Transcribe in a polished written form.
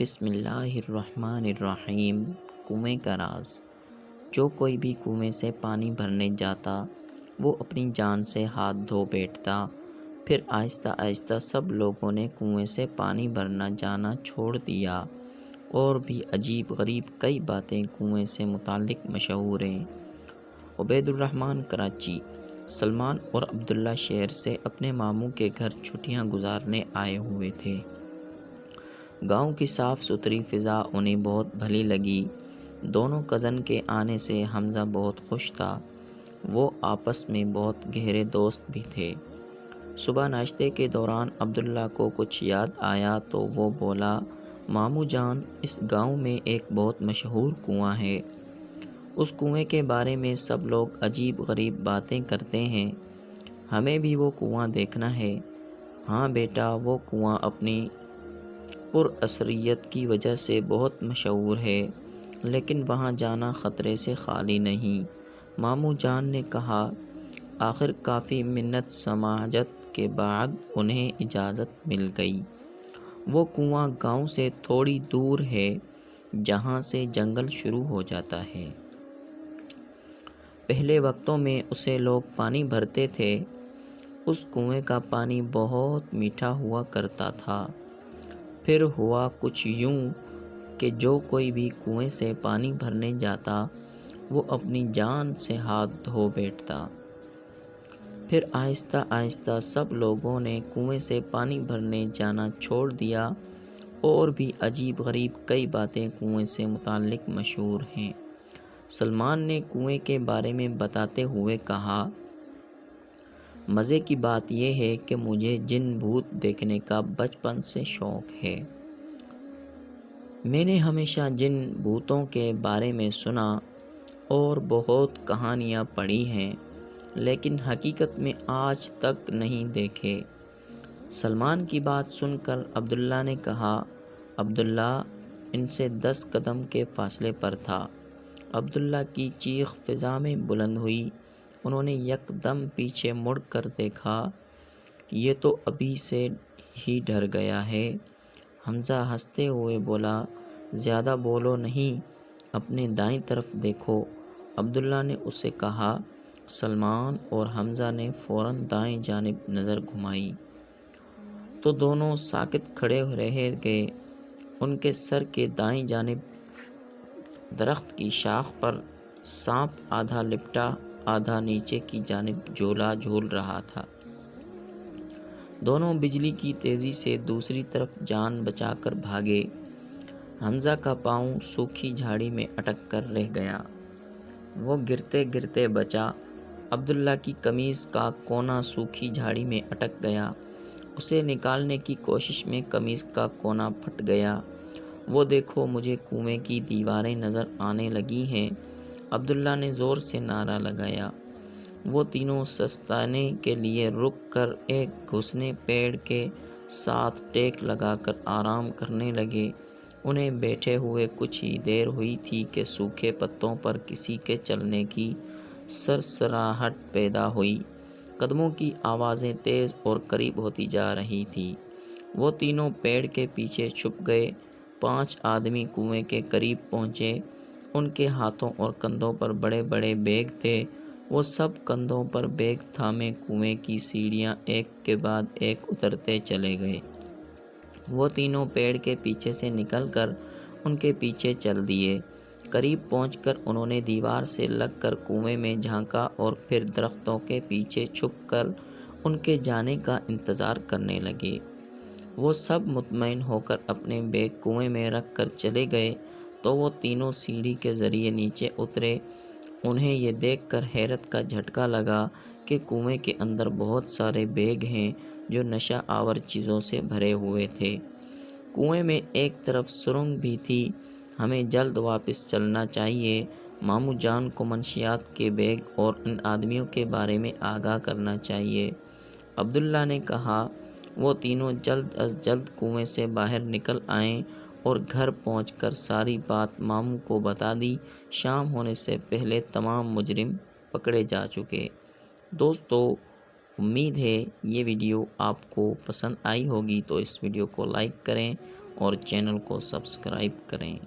بسم اللہ الرحمن الرحیم۔ کنویں کا راز۔ جو کوئی بھی کنویں سے پانی بھرنے جاتا وہ اپنی جان سے ہاتھ دھو بیٹھتا۔ پھر آہستہ آہستہ سب لوگوں نے کنویں سے پانی بھرنا جانا چھوڑ دیا۔ اور بھی عجیب غریب کئی باتیں کنویں سے متعلق مشہور ہیں۔ عبید الرحمن کراچی۔ سلمان اور عبداللہ شہر سے اپنے ماموں کے گھر چھٹیاں گزارنے آئے ہوئے تھے۔ گاؤں کی صاف ستھری فضا انہیں بہت بھلی لگی۔ دونوں کزن کے آنے سے حمزہ بہت خوش تھا۔ وہ آپس میں بہت گہرے دوست بھی تھے۔ صبح ناشتے کے دوران عبداللہ کو کچھ یاد آیا تو وہ بولا، ماموں جان، اس گاؤں میں ایک بہت مشہور کنواں ہے۔ اس کنویں کے بارے میں سب لوگ عجیب غریب باتیں کرتے ہیں۔ ہمیں بھی وہ کنواں دیکھنا ہے۔ ہاں بیٹا، وہ کنواں اپنی پر اثریت کی وجہ سے بہت مشہور ہے، لیکن وہاں جانا خطرے سے خالی نہیں، ماموں جان نے کہا۔ آخر کافی منت سماجت کے بعد انہیں اجازت مل گئی۔ وہ کنواں گاؤں سے تھوڑی دور ہے، جہاں سے جنگل شروع ہو جاتا ہے۔ پہلے وقتوں میں اسے لوگ پانی بھرتے تھے۔ اس کنویں کا پانی بہت میٹھا ہوا کرتا تھا۔ پھر ہوا کچھ یوں کہ جو کوئی بھی کنویں سے پانی بھرنے جاتا وہ اپنی جان سے ہاتھ دھو بیٹھتا۔ پھر آہستہ آہستہ سب لوگوں نے کنویں سے پانی بھرنے جانا چھوڑ دیا۔ اور بھی عجیب غریب کئی باتیں کنویں سے متعلق مشہور ہیں۔ سلمان نے کنویں کے بارے میں بتاتے ہوئے کہا، مزے کی بات یہ ہے کہ مجھے جن بھوت دیکھنے کا بچپن سے شوق ہے۔ میں نے ہمیشہ جن بھوتوں کے بارے میں سنا اور بہت کہانیاں پڑھی ہیں، لیکن حقیقت میں آج تک نہیں دیکھے۔ سلمان کی بات سن کر عبداللہ نے کہا، عبداللہ ان سے 10 قدم کے فاصلے پر تھا۔ عبداللہ کی چیخ فضا میں بلند ہوئی۔ انہوں نے یکدم پیچھے مڑ کر دیکھا، یہ تو ابھی سے ہی ڈر گیا ہے۔ حمزہ ہنستے ہوئے بولا، زیادہ بولو نہیں، اپنے دائیں طرف دیکھو۔ عبداللہ نے اسے کہا۔ سلمان اور حمزہ نے فوراً دائیں جانب نظر گھمائی تو دونوں ساکت کھڑے رہ گئے۔ ان کے سر کے دائیں جانب درخت کی شاخ پر سانپ آدھا لپٹا آدھا نیچے کی جانب جھولا جھول رہا تھا۔ دونوں بجلی کی تیزی سے دوسری طرف جان بچا کر بھاگے۔ حمزہ کا پاؤں سوکھی جھاڑی میں اٹک کر رہ گیا۔ وہ گرتے گرتے بچا۔ عبداللہ کی قمیض کا کونا سوکھی جھاڑی میں اٹک گیا۔ اسے نکالنے کی کوشش میں قمیض کا کونا پھٹ گیا۔ وہ دیکھو، مجھے کنویں کی دیواریں نظر آنے لگی ہیں، عبداللہ نے زور سے نعرہ لگایا۔ وہ تینوں سستانے کے لیے رک کر ایک گھسنے پیڑ کے ساتھ ٹیک لگا کر آرام کرنے لگے۔ انہیں بیٹھے ہوئے کچھ ہی دیر ہوئی تھی کہ سوکھے پتوں پر کسی کے چلنے کی سرسراہٹ پیدا ہوئی۔ قدموں کی آوازیں تیز اور قریب ہوتی جا رہی تھی۔ وہ تینوں پیڑ کے پیچھے چھپ گئے۔ 5 آدمی کنویں کے قریب پہنچے۔ ان کے ہاتھوں اور کندھوں پر بڑے بڑے بیگ تھے۔ وہ سب کندھوں پر بیگ تھامے کنویں کی سیڑھیاں ایک کے بعد ایک اترتے چلے گئے۔ وہ تینوں پیڑ کے پیچھے سے نکل کر ان کے پیچھے چل دیے۔ قریب پہنچ کر انہوں نے دیوار سے لگ کر کنویں میں جھانکا اور پھر درختوں کے پیچھے چھپ کر ان کے جانے کا انتظار کرنے لگے۔ وہ سب مطمئن ہو کر اپنے بیگ کنویں میں رکھ کر چلے گئے تو وہ تینوں سیڑھی کے ذریعے نیچے اترے۔ انہیں یہ دیکھ کر حیرت کا جھٹکا لگا کہ کنویں کے اندر بہت سارے بیگ ہیں جو نشہ آور چیزوں سے بھرے ہوئے تھے۔ کنویں میں ایک طرف سرنگ بھی تھی۔ ہمیں جلد واپس چلنا چاہیے، ماموں جان کو منشیات کے بیگ اور ان آدمیوں کے بارے میں آگاہ کرنا چاہیے، عبداللہ نے کہا۔ وہ تینوں جلد از جلد کنویں سے باہر نکل آئے اور گھر پہنچ کر ساری بات ماموں کو بتا دی۔ شام ہونے سے پہلے تمام مجرم پکڑے جا چکے۔ دوستو، امید ہے یہ ویڈیو آپ کو پسند آئی ہوگی، تو اس ویڈیو کو لائک کریں اور چینل کو سبسکرائب کریں۔